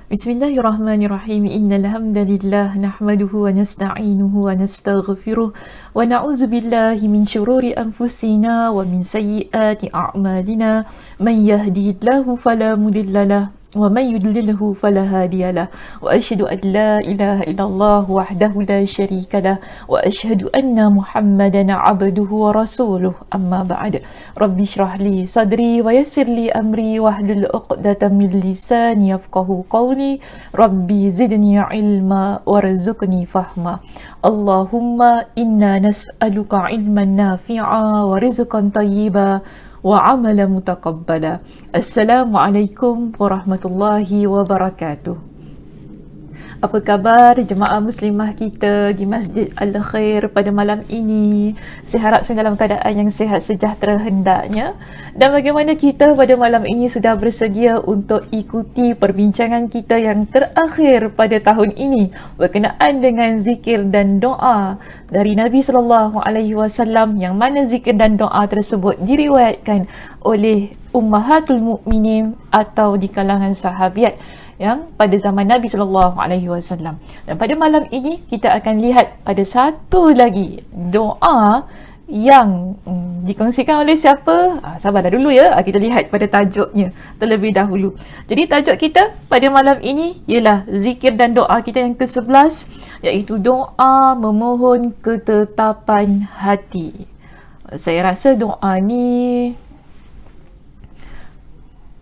Bismillahirrahmanirrahim. Innal hamdalillah nahmaduhu wa nasta'inuhu wa nastaghfiruh wa na'udzu billahi min shururi anfusina wa min sayyiati a'malina. Man yahdihillahu fala mudilla lahu wa man yudlilhu fala hadiya lahu. Wa asyhadu an la ilaha illallah wahdahu la syarika lahu wa asyhadu anna Muhammadan 'abduhu wa rasuluh. Amma ba'd. Rabbi shrah li sadri wa yassir li amri wahlul 'uqdatam min lisani yafqahu qawli. Rabbi zidni ilma warzuqni fahma. Allahumma inna nas'aluka ilman nafi'a wa rizqan tayyiba wa amalan mutaqabbala. Assalamualaikum warahmatullahi wabarakatuh. Apa khabar jemaah muslimah kita di Masjid Al-Khair pada malam ini? Saya harap semua dalam keadaan yang sihat sejahtera hendaknya. Dan bagaimana kita pada malam ini sudah bersedia untuk ikuti perbincangan kita yang terakhir pada tahun ini berkenaan dengan zikir dan doa dari Nabi SAW, yang mana zikir dan doa tersebut diriwayatkan oleh Ummahatul Mukminin atau di kalangan sahabiat yang pada zaman Nabi SAW. Dan pada malam ini kita akan lihat ada satu lagi doa yang dikongsikan oleh siapa? Sabarlah dulu ya, kita lihat pada tajuknya terlebih dahulu. Jadi tajuk kita pada malam ini ialah zikir dan doa kita yang ke-11, iaitu doa memohon ketetapan hati. Saya rasa doa ni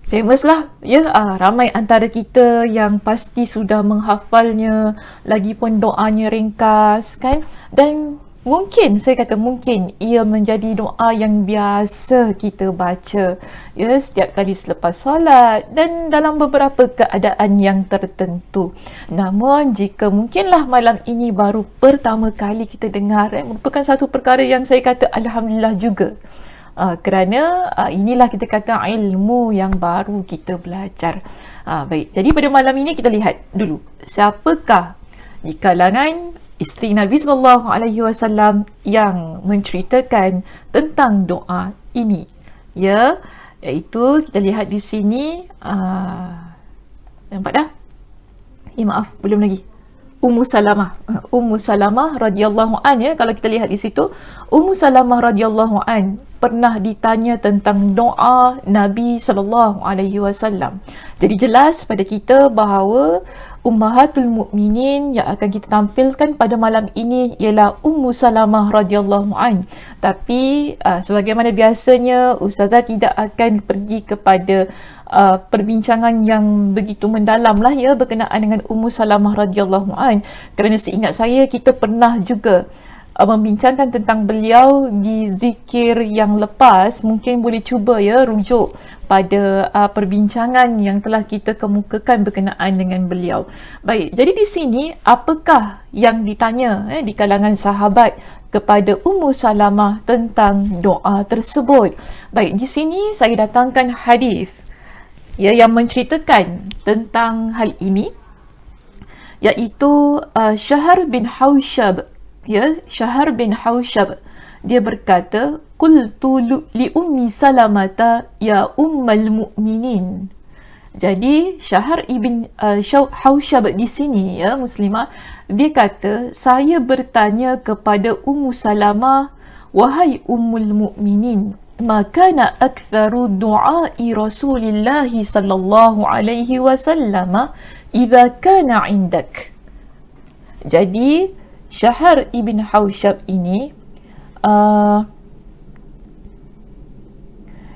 famous lah ya, ramai antara kita yang pasti sudah menghafalnya, lagipun doanya ringkas kan, dan mungkin saya kata mungkin ia menjadi doa yang biasa kita baca ya setiap kali selepas solat dan dalam beberapa keadaan yang tertentu. Namun jika mungkinlah malam ini baru pertama kali kita dengar, merupakan satu perkara yang saya kata alhamdulillah juga. Kerana inilah kita kata ilmu yang baru kita belajar. Baik, jadi pada malam ini kita lihat dulu siapakah di kalangan isteri Nabi SAW yang menceritakan tentang doa ini. Ya, iaitu kita lihat di sini. Nampak dah? Maaf, belum lagi. Ummu Salamah radhiyallahu anha, kalau kita lihat di situ, Ummu Salamah radhiyallahu anha pernah ditanya tentang doa Nabi SAW. Jadi jelas pada kita bahawa Ummahatul Mukminin yang akan kita tampilkan pada malam ini ialah Ummu Salamah radhiyallahu anha. Tapi sebagaimana biasanya Ustazah tidak akan pergi kepada perbincangan yang begitu mendalam lah ya berkenaan dengan Ummu Salamah radhiyallahu anha, kerana seingat saya kita pernah juga membincangkan tentang beliau di zikir yang lepas. Mungkin boleh cuba ya rujuk pada perbincangan yang telah kita kemukakan berkenaan dengan beliau. Baik, jadi di sini apakah yang ditanya di kalangan sahabat kepada Ummu Salamah tentang doa tersebut? Baik, di sini saya datangkan hadis ya yang menceritakan tentang hal ini, iaitu Syahr bin Haushab. Ya, Syahr bin Haushab dia berkata, qultu li ummi Salamata ya ummal mu'minin. Jadi Syahr ibn Haushab di sini ya muslimah, dia kata, saya bertanya kepada Ummu Salamah, wahai ummul mu'minin, makana aktharu du'ai Rasulillah sallallahu alaihi wasallam idza kana indak. Jadi Syahr ibn Haushab ini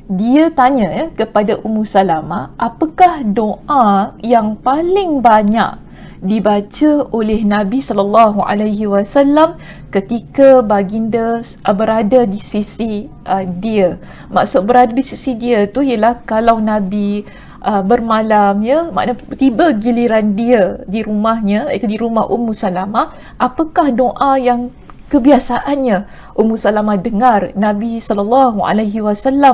dia tanya kepada Ummu Salamah, apakah doa yang paling banyak dibaca oleh Nabi SAW ketika baginda berada di sisi dia. Maksud berada di sisi dia tu ialah kalau Nabi bermalam ya, maknanya tiba giliran dia di rumahnya, iaitu di rumah Ummu Salamah, apakah doa yang kebiasaannya Ummu Salamah dengar Nabi SAW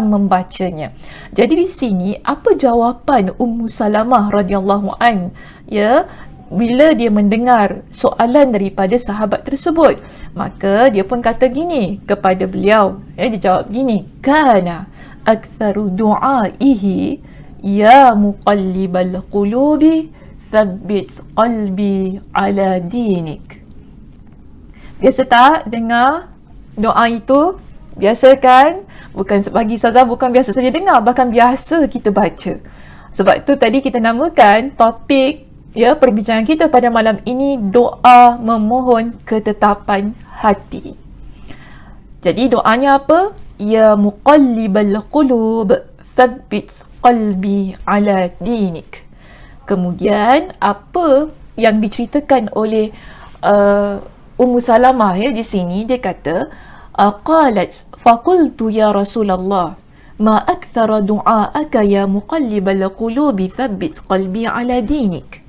membacanya. Jadi di sini apa jawapan Ummu Salamah radhiyallahu an ya bila dia mendengar soalan daripada sahabat tersebut? Maka dia pun kata gini kepada beliau, dia jawab gini, kana aktsaru du'aihi ya muqallibal qulubi thabbit qalbi ala dinik. Biasa tak dengar doa itu? Biasa kan? Bukan bagi Ustazah, bukan biasa saja dengar, bahkan biasa kita baca. Sebab tu tadi kita namakan topik perbincangan kita pada malam ini, doa memohon ketetapan hati. Jadi doanya apa? Ya muqallibal qulub thabbit qalbi ala dinik. Kemudian apa yang diceritakan oleh Ummu Salamah di sini, dia kata qalat faqultu ya Rasulullah ma akthara du'aaka ya muqallibal qulubi thabbit qalbi ala dinik.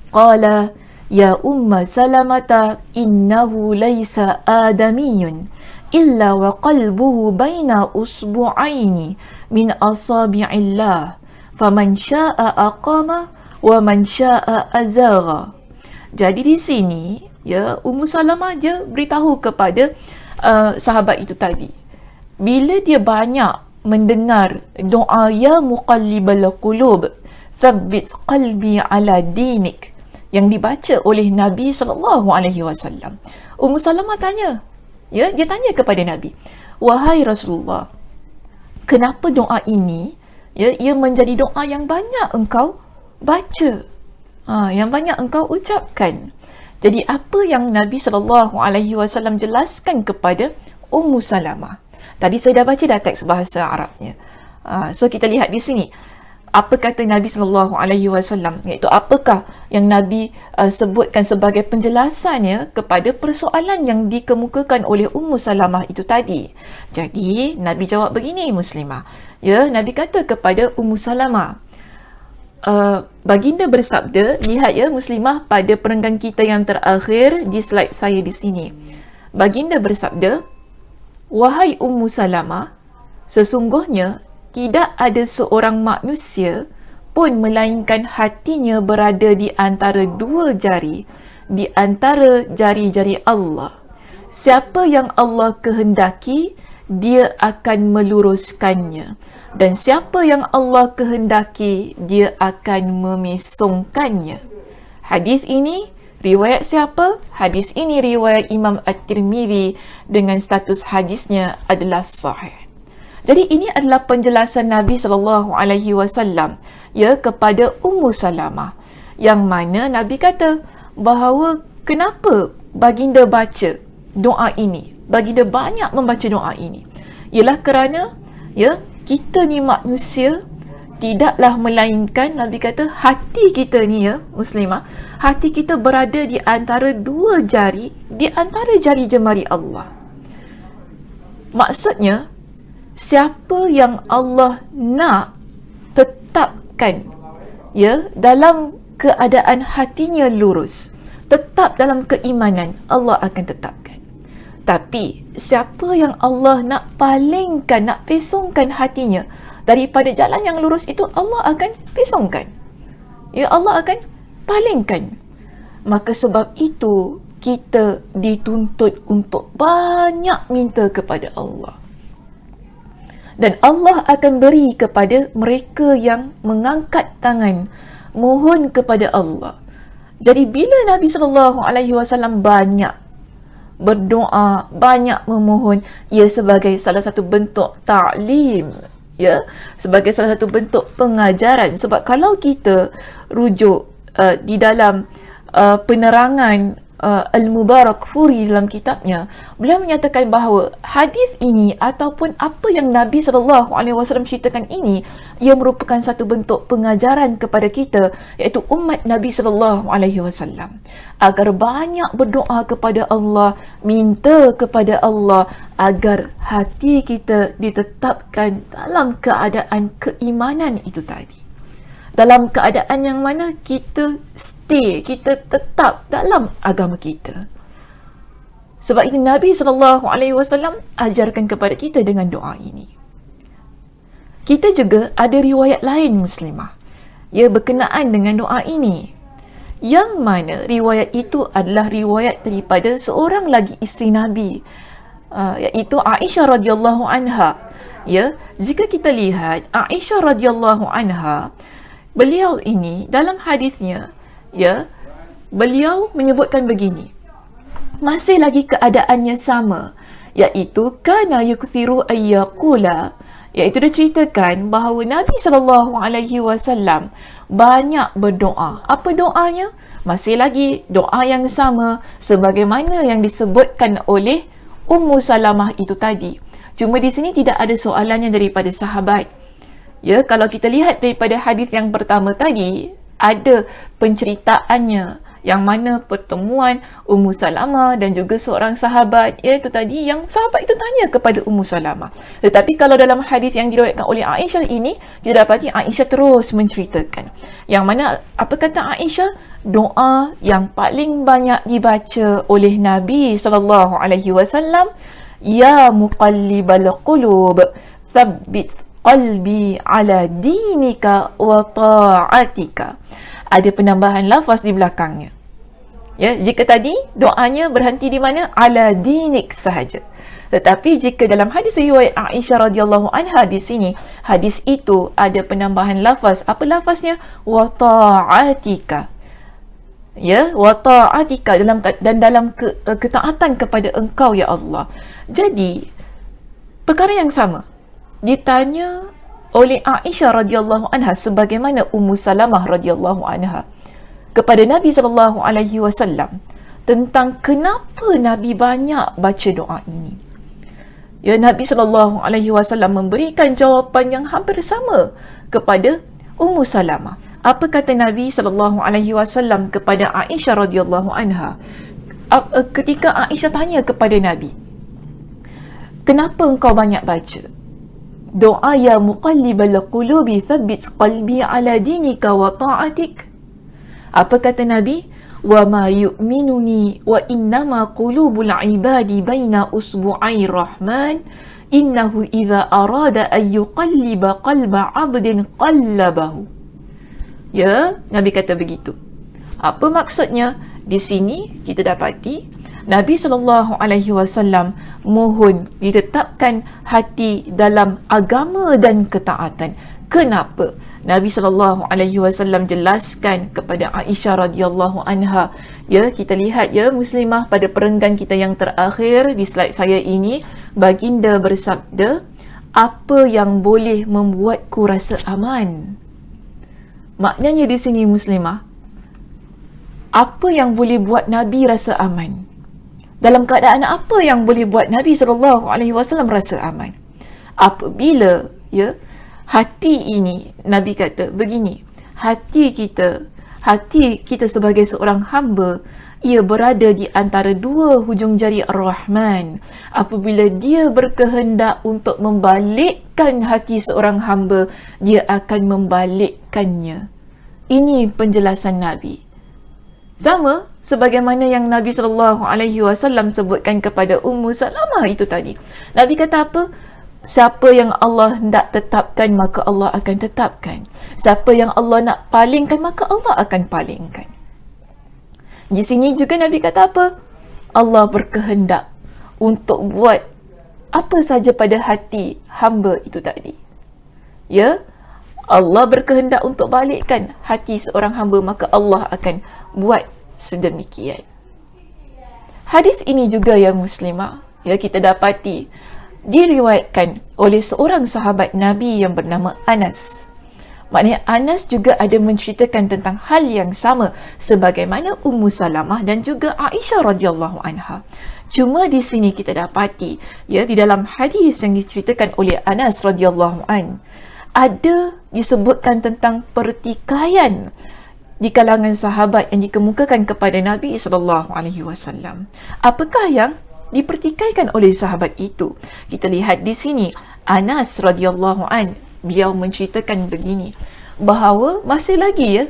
Qala ya Umma Salamata innahu laysa adamiyyun illa wa qalbuhu baina usbu'aini min asabi'illah faman syaa'a aqama wa man syaa'a azagha. Jadi di sini Ummu Salamah dia beritahu kepada sahabat itu tadi, bila dia banyak mendengar doa ya muqallibal qulub thabbit qalbi ala dinik yang dibaca oleh Nabi SAW, Ummu Salamah tanya, dia tanya kepada Nabi, wahai Rasulullah, kenapa doa ini ia menjadi doa yang banyak engkau baca, yang banyak engkau ucapkan? Jadi apa yang Nabi SAW jelaskan kepada Ummu Salamah? Tadi saya dah baca teks bahasa Arabnya. So kita lihat di sini apa kata Nabi SAW, iaitu apakah yang Nabi sebutkan sebagai penjelasannya kepada persoalan yang dikemukakan oleh Ummu Salamah itu tadi. Jadi Nabi jawab begini, Muslimah. Nabi kata kepada Ummu Salamah, baginda bersabda, lihat Muslimah pada perenggan kita yang terakhir di slide saya di sini. Baginda bersabda, wahai Ummu Salamah, sesungguhnya tidak ada seorang manusia pun melainkan hatinya berada di antara dua jari, di antara jari-jari Allah. Siapa yang Allah kehendaki, dia akan meluruskannya. Dan siapa yang Allah kehendaki, dia akan memesongkannya. Hadis ini riwayat siapa? Hadis ini riwayat Imam At-Tirmidzi dengan status hadisnya adalah sahih. Jadi ini adalah penjelasan Nabi SAW kepada Ummu Salamah, yang mana Nabi kata bahawa kenapa baginda baca doa ini, baginda banyak membaca doa ini, ialah kerana kita ni manusia tidaklah melainkan, Nabi kata, hati kita ni Muslimah, hati kita berada di antara dua jari, di antara jari jemari Allah. Maksudnya siapa yang Allah nak tetapkan dalam keadaan hatinya lurus, tetap dalam keimanan, Allah akan tetapkan. Tapi siapa yang Allah nak palingkan, nak pesongkan hatinya daripada jalan yang lurus itu, Allah akan pesongkan. Allah akan palingkan. Maka sebab itu kita dituntut untuk banyak minta kepada Allah. Dan Allah akan beri kepada mereka yang mengangkat tangan mohon kepada Allah. Jadi bila Nabi SAW banyak berdoa, banyak memohon, ia sebagai salah satu bentuk ta'lim, sebagai salah satu bentuk pengajaran. Sebab kalau kita rujuk di dalam penerangan Al-Mubarakfuri dalam kitabnya, beliau menyatakan bahawa hadis ini ataupun apa yang Nabi SAW ceritakan ini, ia merupakan satu bentuk pengajaran kepada kita, iaitu umat Nabi SAW, agar banyak berdoa kepada Allah, minta kepada Allah agar hati kita ditetapkan dalam keadaan keimanan itu tadi, dalam keadaan yang mana kita stay, kita tetap dalam agama kita. Sebab itu Nabi SAW ajarkan kepada kita dengan doa ini. Kita juga ada riwayat lain, Muslimah, berkenaan dengan doa ini, yang mana riwayat itu adalah riwayat daripada seorang lagi isteri Nabi, iaitu Aisyah radhiyallahu anha. Jika kita lihat Aisyah radhiyallahu anha, beliau ini dalam hadisnya ya, beliau menyebutkan begini, masih lagi keadaannya sama, iaitu kana yukthiru ayyaqula, iaitu dia ceritakan bahawa Nabi SAW banyak berdoa. Apa doanya? Masih lagi doa yang sama sebagaimana yang disebutkan oleh Ummu Salamah itu tadi. Cuma di sini tidak ada soalannya daripada sahabat. Ya, kalau kita lihat daripada hadis yang pertama tadi, ada penceritaannya yang mana pertemuan Ummu Salamah dan juga seorang sahabat, iaitu tadi yang sahabat itu tanya kepada Ummu Salamah. Tetapi kalau dalam hadis yang diriwayatkan oleh Aisyah ini, kita dapati Aisyah terus menceritakan. Yang mana apa kata Aisyah? Doa yang paling banyak dibaca oleh Nabi SAW, ya muqallibal qulub, thabbit qalbi ala dinika wa ta'atika. Ada penambahan lafaz di belakangnya. Ya, jika tadi doanya berhenti di mana? Ala dinik sahaja. Tetapi jika dalam hadis riwayat Aisyah radhiyallahu anha di sini, hadis itu ada penambahan lafaz. Apa lafaznya? Wa ta'atika. Ya, wa ta'atika, dalam ketaatan kepada engkau ya Allah. Jadi perkara yang sama ditanya oleh Aisyah radhiyallahu anha sebagaimana Ummu Salamah radhiyallahu anha kepada Nabi SAW tentang kenapa Nabi banyak baca doa ini. Ya, Nabi SAW memberikan jawapan yang hampir sama kepada Ummu Salamah. Apa kata Nabi SAW kepada Aisyah radhiyallahu anha? Ketika Aisyah tanya kepada Nabi, kenapa engkau banyak baca doa ya muqallibal qulubi thabbit qalbi ala dinika wa ta'atik? Apa kata Nabi? Wa ma yu'minuni wa innama qulubul ibadi baina usbu'ai rahman innahu idza arada an yuqalliba qalba 'abdin qallabahu. Ya, Nabi kata begitu. Apa maksudnya? Di sini kita dapati Nabi SAW mohon ditetapkan hati dalam agama dan ketaatan. Kenapa? Nabi SAW jelaskan kepada Aisyah radhiyallahu anha. Ya, kita lihat ya muslimah pada perenggan kita yang terakhir di slide saya ini, baginda bersabda, apa yang boleh membuatku rasa aman? Maknanya di sini muslimah, apa yang boleh buat Nabi rasa aman? Dalam keadaan apa yang boleh buat Nabi SAW rasa aman? Apabila ya hati ini, Nabi kata begini, hati kita sebagai seorang hamba, ia berada di antara dua hujung jari Ar-Rahman. Apabila dia berkehendak untuk membalikkan hati seorang hamba, dia akan membalikkannya. Ini penjelasan Nabi. Sama sebagaimana yang Nabi SAW sebutkan kepada Ummu Salamah itu tadi. Nabi kata apa? Siapa yang Allah hendak tetapkan, maka Allah akan tetapkan. Siapa yang Allah nak palingkan, maka Allah akan palingkan. Di sini juga Nabi kata apa? Allah berkehendak untuk buat apa saja pada hati hamba itu tadi. Ya, Allah berkehendak untuk balikkan hati seorang hamba, maka Allah akan buat sedemikian. Hadis ini juga yang muslimah, ya, kita dapati diriwayatkan oleh seorang sahabat Nabi yang bernama Anas. Maknanya Anas juga ada menceritakan tentang hal yang sama sebagaimana Ummu Salamah dan juga Aisyah radhiyallahu anha. Cuma di sini kita dapati ya, di dalam hadis yang diceritakan oleh Anas radhiyallahu an, ada disebutkan tentang pertikaian di kalangan sahabat yang dikemukakan kepada Nabi SAW. Apakah yang dipertikaikan oleh sahabat itu? Kita lihat di sini Anas radhiyallahu an, beliau menceritakan begini, bahawa masih lagi ya,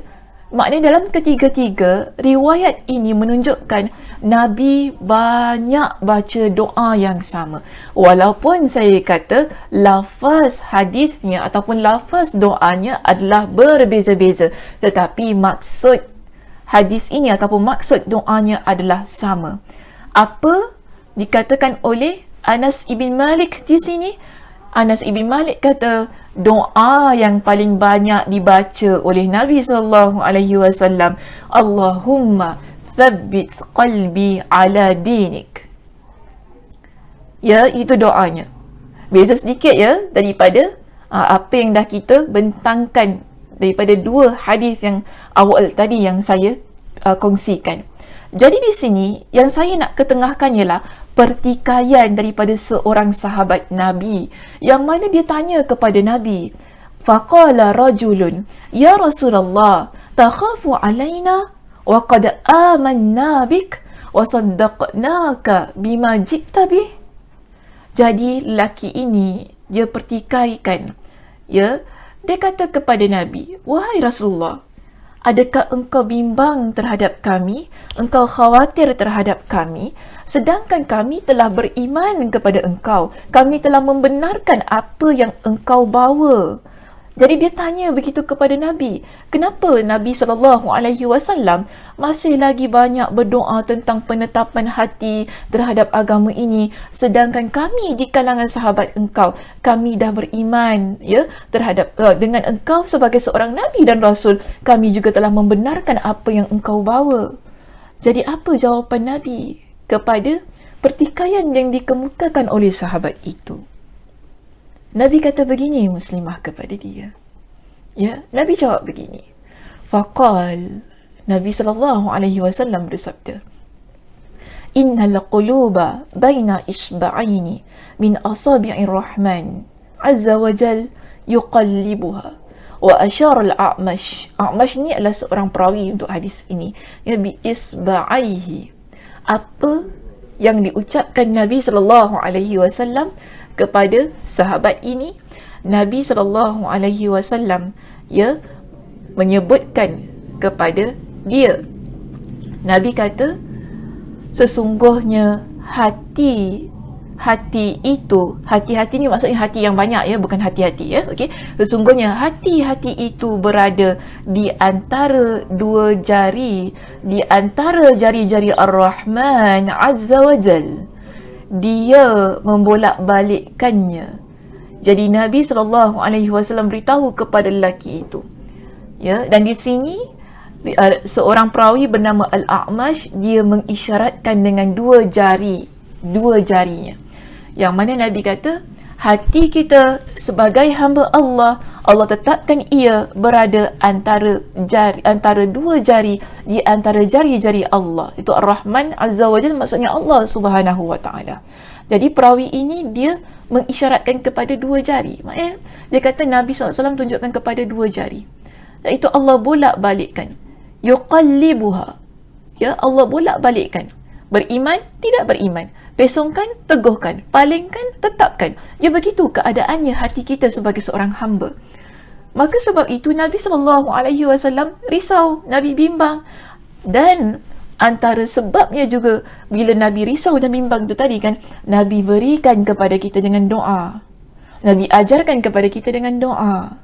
maknanya dalam ketiga-tiga riwayat ini menunjukkan Nabi banyak baca doa yang sama. Walaupun saya kata lafaz hadisnya ataupun lafaz doanya adalah berbeza-beza, tetapi maksud hadis ini ataupun maksud doanya adalah sama. Apa dikatakan oleh Anas ibn Malik di sini? Anas ibn Malik kata, doa yang paling banyak dibaca oleh Nabi sallallahu alaihi wasallam, Allahumma thabbit qalbi ala dinik. Ya, itu doanya. Beza sedikit ya daripada apa yang dah kita bentangkan daripada dua hadis yang awal tadi yang saya kongsikan. Jadi di sini yang saya nak ketengahkan ialah pertikaian daripada seorang sahabat Nabi yang mana dia tanya kepada Nabi, faqala rajulun ya Rasulullah takhafu alaina wa qad amanna bik wa saddaqnaka bima ji'ta bih. Jadi lelaki ini dia pertikaikan, ya, dia kata kepada Nabi, wahai Rasulullah, adakah engkau bimbang terhadap kami, engkau khawatir terhadap kami, sedangkan kami telah beriman kepada engkau, kami telah membenarkan apa yang engkau bawa. Jadi dia tanya begitu kepada Nabi. Kenapa Nabi SAW masih lagi banyak berdoa tentang penetapan hati terhadap agama ini, sedangkan kami di kalangan sahabat engkau, kami dah beriman ya terhadap dengan engkau sebagai seorang Nabi dan Rasul, kami juga telah membenarkan apa yang engkau bawa. Jadi apa jawapan Nabi kepada pertikaian yang dikemukakan oleh sahabat itu? Nabi kata begini muslimah kepada dia. Ya, Nabi jawab begini. Faqal, Nabi SAW bersabda, Innal quluba baina isba'aini min asabi'ir rahman azza wa jal yuqallibuha. Wa asyara al-A'mash. A'mash ni adalah seorang perawi untuk hadis ini. Ya, bi isba'aihi. Apa yang diucapkan Nabi SAW kepada sahabat ini, Nabi SAW ya menyebutkan kepada dia. Nabi kata, sesungguhnya hati itu, hati-hati ni maksudnya hati yang banyak ya, bukan hati-hati ya, okey. Sesungguhnya hati-hati itu berada di antara dua jari, di antara jari-jari Ar-Rahman Azza wa Jal. Dia membolak-balikkannya. Jadi Nabi SAW beritahu kepada lelaki itu. Ya, dan di sini seorang perawi bernama Al-A'mash, dia mengisyaratkan dengan dua jarinya. Yang mana Nabi kata, hati kita sebagai hamba Allah, Allah tetapkan ia berada antara dua jari, di antara jari-jari Allah. Itu Ar-Rahman Azza wa Jalla, maksudnya Allah Subhanahu wa Ta'ala. Jadi perawi ini dia mengisyaratkan kepada dua jari. Maknanya dia kata Nabi SAW tunjukkan kepada dua jari. Iaitu Allah bolak-balikkan. Yuqallibuha. Ya, Allah bolak-balikkan. Beriman, tidak beriman. Pesongkan, teguhkan. Palingkan, tetapkan. Ya, begitu keadaannya hati kita sebagai seorang hamba. Maka sebab itu Nabi SAW risau, Nabi bimbang. Dan antara sebabnya juga bila Nabi risau dan bimbang itu tadi kan, Nabi berikan kepada kita dengan doa. Nabi ajarkan kepada kita dengan doa.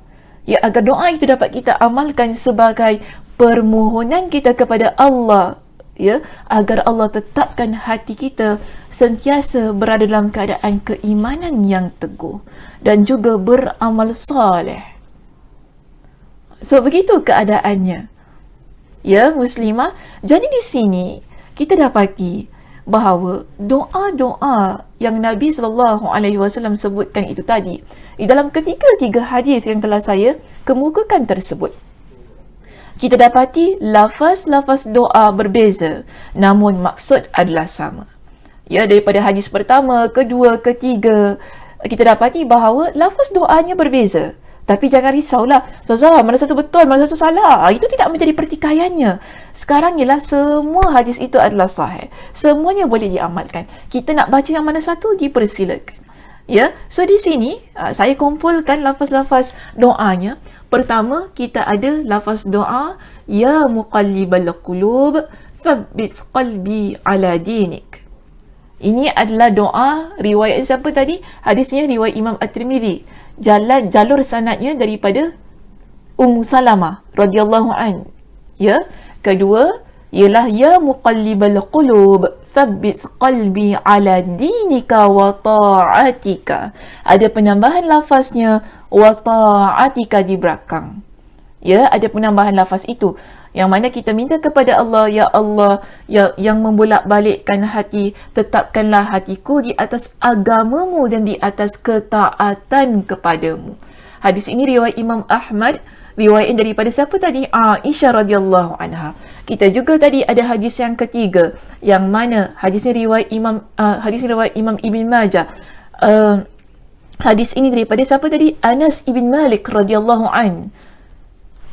Ya, agar doa itu dapat kita amalkan sebagai permohonan kita kepada Allah. Ya, agar Allah tetapkan hati kita sentiasa berada dalam keadaan keimanan yang teguh dan juga beramal soleh. So begitu keadaannya. Ya, muslimah. Jadi di sini kita dapati bahawa doa-doa yang Nabi SAW sebutkan itu tadi, di dalam ketiga hadis yang telah saya kemukakan tersebut, kita dapati lafaz-lafaz doa berbeza, namun maksud adalah sama. Ya, daripada hadis pertama, kedua, ketiga, kita dapati bahawa lafaz doanya berbeza. Tapi jangan risaulah, Ustazah, mana satu betul, mana satu salah. Itu tidak menjadi pertikaiannya. Sekarang ialah semua hadis itu adalah sahih. Semuanya boleh diamalkan. Kita nak baca yang mana satu, dipersilakan. Ya, so di sini saya kumpulkan lafaz-lafaz doanya. Pertama, kita ada lafaz doa, Ya muqallibal qulub, thabbit qalbi ala dinik. Ini adalah doa riwayat siapa tadi? Hadisnya riwayat Imam At-Tirmidzi. Jalur sanadnya daripada Ummu Salamah radhiyallahu an. Ya. Kedua ialah Ya muqallibal qulub, thabbit qalbi ala dinika wa ta'atika. Ada penambahan lafaznya wa ta'atika di belakang. Ya, ada penambahan lafaz itu. Yang mana kita minta kepada Allah, ya Allah, yang membolak-balikkan hati, tetapkanlah hatiku di atas agamamu dan di atas ketaatan kepadamu. Hadis ini riwayat Imam Ahmad, riwayat daripada siapa tadi? Aisyah radhiyallahu anha. Kita juga tadi ada hadis yang ketiga, yang mana hadis ini riwayat Imam Ibn Majah. Hadis ini daripada siapa tadi? Anas ibn Malik radhiyallahu an.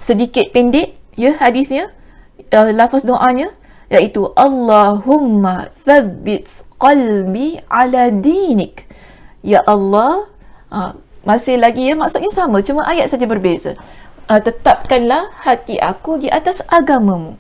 Sedikit pendek ya hadisnya, lafaz doanya iaitu Allahumma thabbit qalbi ala dinik. Ya Allah, masih lagi ya, maksudnya sama, cuma ayat saja berbeza. Tetapkanlah hati aku di atas agamamu.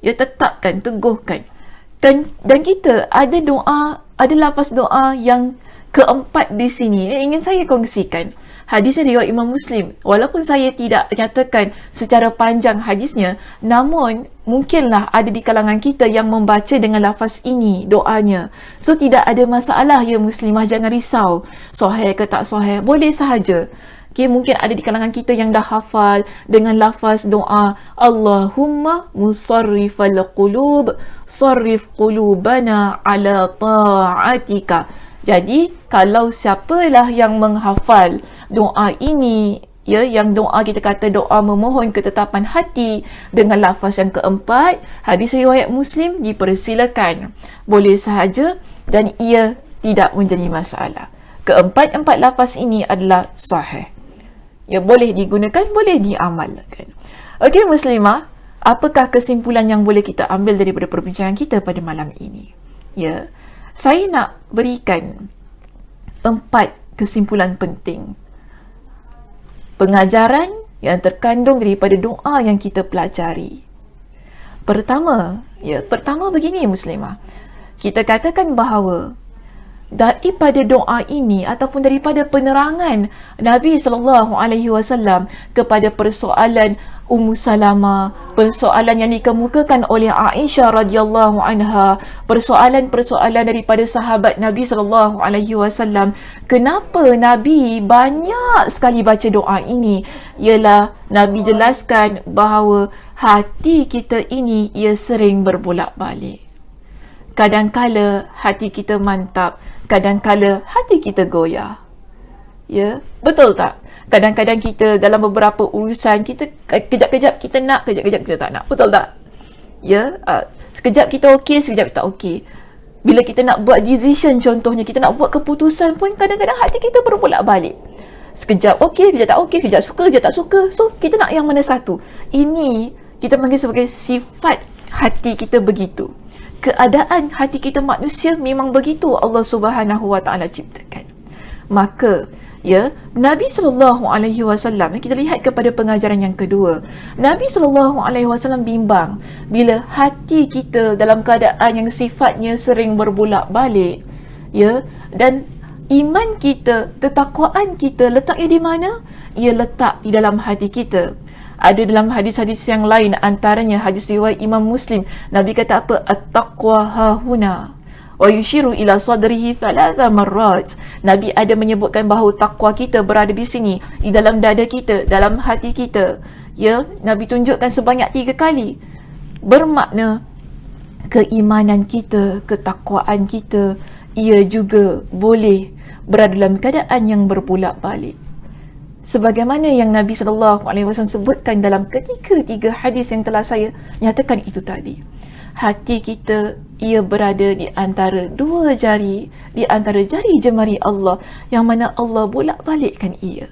Ya, tetapkan, teguhkan. Dan kita ada doa, ada lafaz doa yang keempat di sini yang ingin saya kongsikan. Hadisnya riwayat Imam Muslim. Walaupun saya tidak nyatakan secara panjang hadisnya, namun mungkinlah ada di kalangan kita yang membaca dengan lafaz ini doanya. So tidak ada masalah ya muslimah, jangan risau. Sahih ke tak sahih, boleh sahaja. Okay, mungkin ada di kalangan kita yang dah hafal dengan lafaz doa Allahumma musarrifal qulub, sarrif qulubana ala ta'atika. Jadi, kalau siapalah yang menghafal doa ini, ya, yang doa kita kata doa memohon ketetapan hati dengan lafaz yang keempat, hadis riwayat Muslim, dipersilakan. Boleh sahaja dan ia tidak menjadi masalah. Keempat-empat lafaz ini adalah sahih. Ya, boleh digunakan, boleh diamalkan. Okey muslimah, apakah kesimpulan yang boleh kita ambil daripada perbincangan kita pada malam ini? Ya, saya nak berikan 4 kesimpulan penting pengajaran yang terkandung daripada doa yang kita pelajari. Pertama begini muslimah. Kita katakan bahawa daripada doa ini ataupun daripada penerangan Nabi SAW kepada persoalan Ummu Salamah, persoalan yang dikemukakan oleh Aisyah radhiyallahu anha, persoalan-persoalan daripada sahabat Nabi SAW, kenapa Nabi banyak sekali baca doa ini? Ialah Nabi jelaskan bahawa hati kita ini ia sering berbolak-balik. Kadang-kala hati kita mantap, kadang-kala hati kita goyah. Ya, betul tak? Kadang-kadang kita dalam beberapa urusan, kita kejap-kejap kita nak, kejap-kejap kita tak nak. Betul tak? Ya, sekejap kita okey, sekejap kita tak okey. Bila kita nak buat decision, contohnya kita nak buat keputusan pun, kadang-kadang hati kita berbolak-balik. Sekejap okey, kejap tak okey, kejap suka, kejap tak suka. So, kita nak yang mana satu? Ini kita panggil sebagai sifat hati kita begitu. Keadaan hati kita manusia memang begitu Allah Subhanahu Wa Taala ciptakan. Maka ya, Nabi SAW, kita lihat kepada pengajaran yang kedua. Nabi SAW bimbang bila hati kita dalam keadaan yang sifatnya sering berbolak-balik, ya, dan iman kita, ketakwaan kita letaknya di mana? Ia letak di dalam hati kita. Ada dalam hadis-hadis yang lain, antaranya hadis riwayat Imam Muslim, Nabi kata apa? At-taqwa hahuna wa yushiru ila sadrihi 3 marrat. Nabi ada menyebutkan bahawa takwa kita berada di sini, di dalam dada kita, dalam hati kita. Ya, Nabi tunjukkan sebanyak 3 kali. Bermakna keimanan kita, ketakwaan kita, ia juga boleh berada dalam keadaan yang berbolak-balik. Sebagaimana yang Nabi SAW sebutkan dalam ketiga hadis yang telah saya nyatakan itu tadi. Hati kita ia berada di antara 2 jari, di antara jari jemari Allah, yang mana Allah bolak-balikkan ia.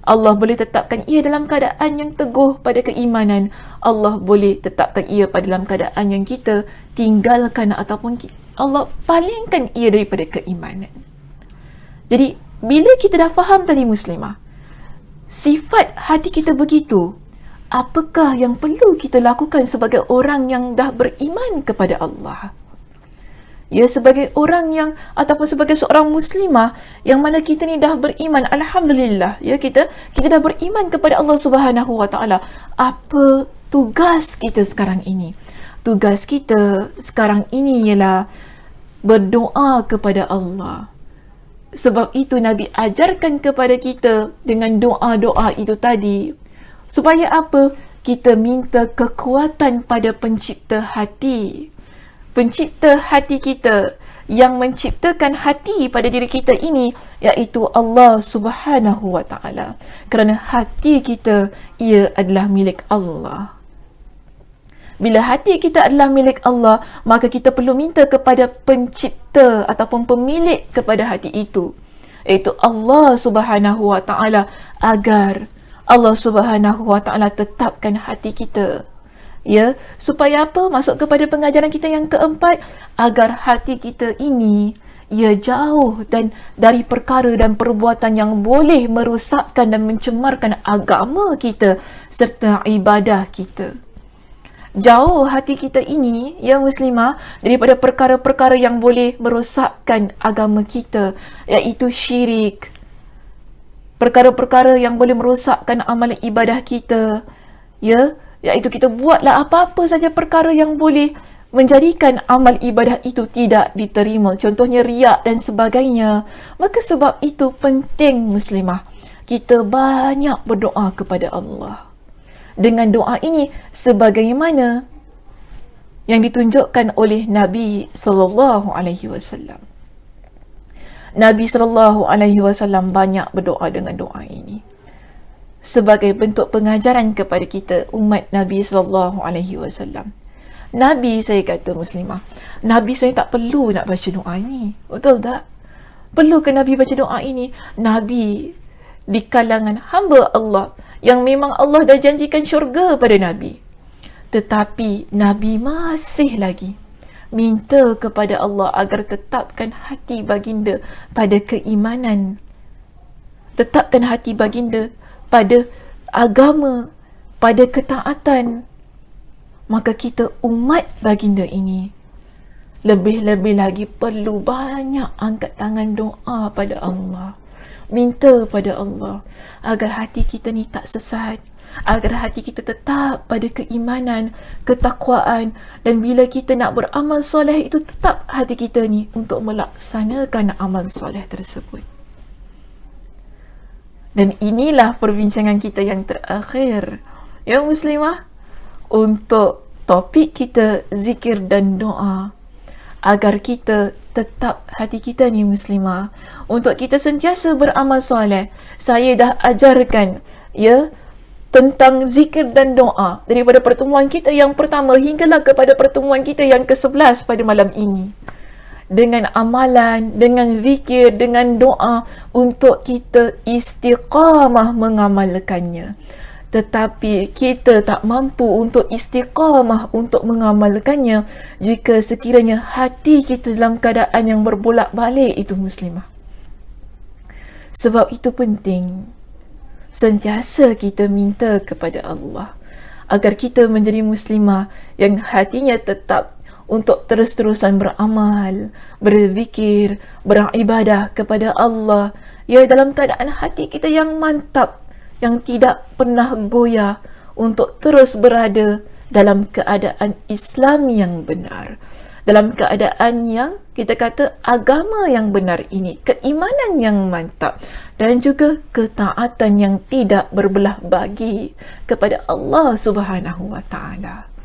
Allah boleh tetapkan ia dalam keadaan yang teguh pada keimanan. Allah boleh tetapkan ia pada dalam keadaan yang kita tinggalkan ataupun Allah palingkan ia daripada keimanan. Jadi bila kita dah faham tadi muslimah, sifat hati kita begitu, apakah yang perlu kita lakukan sebagai orang yang dah beriman kepada Allah? Ya, sebagai orang yang ataupun sebagai seorang muslimah yang mana kita ni dah beriman, alhamdulillah, ya, kita dah beriman kepada Allah Subhanahu Wa Taala. Apa tugas kita sekarang ini? tugas kita sekarang ini ialah berdoa kepada Allah. Sebab itu Nabi ajarkan kepada kita dengan doa-doa itu tadi. Supaya apa? Kita minta kekuatan pada pencipta hati. Pencipta hati kita yang menciptakan hati pada diri kita ini, iaitu Allah Subhanahu wa Ta'ala. Kerana hati kita, ia adalah milik Allah. Bila hati kita adalah milik Allah, maka kita perlu minta kepada pencipta ataupun pemilik kepada hati itu, iaitu Allah Subhanahu wa Ta'ala, agar Allah Subhanahu wa Ta'ala tetapkan hati kita. Ya, supaya apa? Masuk kepada pengajaran kita yang keempat, agar hati kita ini ia jauh dan dari perkara dan perbuatan yang boleh merosakkan dan mencemarkan agama kita serta ibadah kita. Jauh hati kita ini, ya muslimah, daripada perkara-perkara yang boleh merosakkan agama kita, iaitu syirik, perkara-perkara yang boleh merosakkan amalan ibadah kita, ya, iaitu kita buatlah apa-apa saja perkara yang boleh menjadikan amal ibadah itu tidak diterima, contohnya riak dan sebagainya. Maka sebab itu penting muslimah, kita banyak berdoa kepada Allah. Dengan doa ini sebagaimana yang ditunjukkan oleh Nabi sallallahu alaihi wasallam. Nabi SAW banyak berdoa dengan doa ini sebagai bentuk pengajaran kepada kita umat Nabi SAW. Nabi, saya kata muslimah, Nabi sebenarnya tak perlu nak baca doa ini. Betul tak? Perlu ke Nabi baca doa ini? Nabi di kalangan hamba Allah yang memang Allah dah janjikan syurga pada Nabi. Tetapi Nabi masih lagi minta kepada Allah agar tetapkan hati baginda pada keimanan, tetapkan hati baginda pada agama, pada ketaatan. Maka kita umat baginda ini lebih-lebih lagi perlu banyak angkat tangan doa pada Allah, minta pada Allah agar hati kita ni tak sesat, agar hati kita tetap pada keimanan, ketakwaan, dan bila kita nak beramal soleh itu tetap hati kita ni untuk melaksanakan amal soleh tersebut. Dan inilah perbincangan kita yang terakhir, ya muslimah, untuk topik kita zikir dan doa, agar kita tetap hati kita ni muslimah untuk kita sentiasa beramal soleh. Saya dah ajarkan, ya, tentang zikir dan doa daripada pertemuan kita yang pertama hinggalah kepada pertemuan kita yang ke-11 pada malam ini. Dengan amalan, dengan zikir, dengan doa untuk kita istiqamah mengamalkannya. Tetapi kita tak mampu untuk istiqamah untuk mengamalkannya jika sekiranya hati kita dalam keadaan yang berbolak-balik itu muslimah. Sebab itu penting sentiasa kita minta kepada Allah agar kita menjadi muslimah yang hatinya tetap untuk terus-terusan beramal, berzikir, beribadah kepada Allah, ya, dalam keadaan hati kita yang mantap, yang tidak pernah goyah, untuk terus berada dalam keadaan Islam yang benar, dalam keadaan yang kita kata agama yang benar ini, keimanan yang mantap, dan juga ketaatan yang tidak berbelah bagi kepada Allah Subhanahu wa Ta'ala.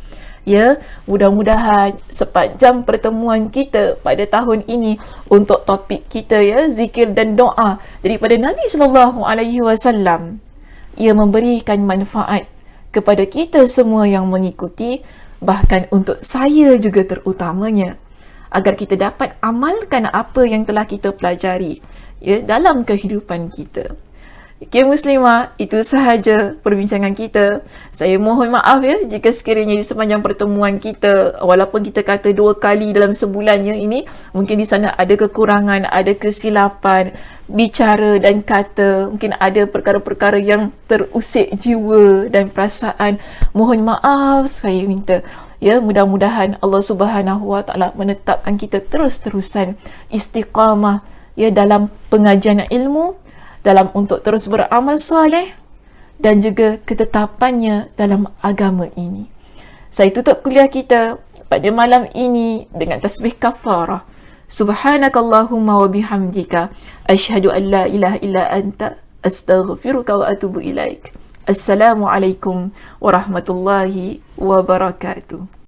Ya, mudah-mudahan sepanjang pertemuan kita pada tahun ini untuk topik kita, ya, zikir dan doa daripada Nabi SAW, ia memberikan manfaat kepada kita semua yang mengikuti, bahkan untuk saya juga terutamanya, agar kita dapat amalkan apa yang telah kita pelajari, ya, dalam kehidupan kita. Okey muslimah, itu sahaja perbincangan kita. Saya mohon maaf, ya, jika sekiranya di sepanjang pertemuan kita, walaupun kita kata 2 kali dalam sebulan, ya, ini mungkin di sana ada kekurangan, ada kesilapan bicara dan kata, mungkin ada perkara-perkara yang terusik jiwa dan perasaan. Mohon maaf, saya minta, ya, mudah-mudahan Allah Subhanahu wa Ta'ala menetapkan kita terus-terusan istiqamah, ya, dalam pengajian ilmu, dalam untuk terus beramal soleh, dan juga ketetapannya dalam agama ini. Saya tutup kuliah kita pada malam ini dengan tasbih kafarah. Subhanakallahumma wa bihamdika asyhadu an la ilaha illa anta astaghfiruka wa atubu ilaik. Assalamualaikum warahmatullahi wabarakatuh.